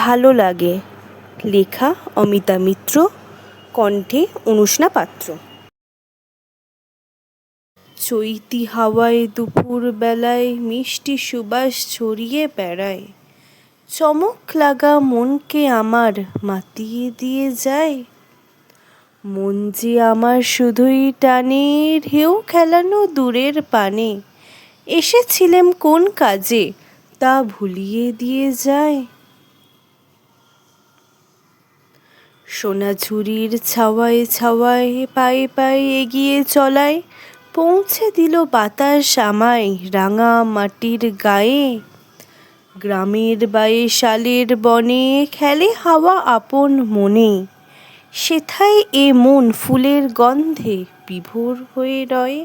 ভালো লাগে। লেখা অমিতা মিত্র, কণ্ঠে অনুষ্ণা পাত্র। চৈতি হাওয়ায় দুপুর বেলায় মিষ্টি সুবাস ছড়িয়ে বেড়ায়, চমক লাগা মনকে আমার মাতিয়ে দিয়ে যায়। মন যে আমার শুধুই টানে ঢেউ খেলানো দূরের পানে, এসেছিলাম কোন কাজে তা ভুলিয়ে দিয়ে যায়। সোনাঝুরির ছাওয়ায় ছাওয়ায় পায়ে পায়ে এগিয়ে চলায়, পৌঁছে দিল বাতাস আমায় রাঙা মাটির গায়ে। গ্রামের বায়ে শালের বনে খেলে হাওয়া আপন মনে, সেথায় এ মন ফুলের গন্ধে বিভোর হয়ে রয়।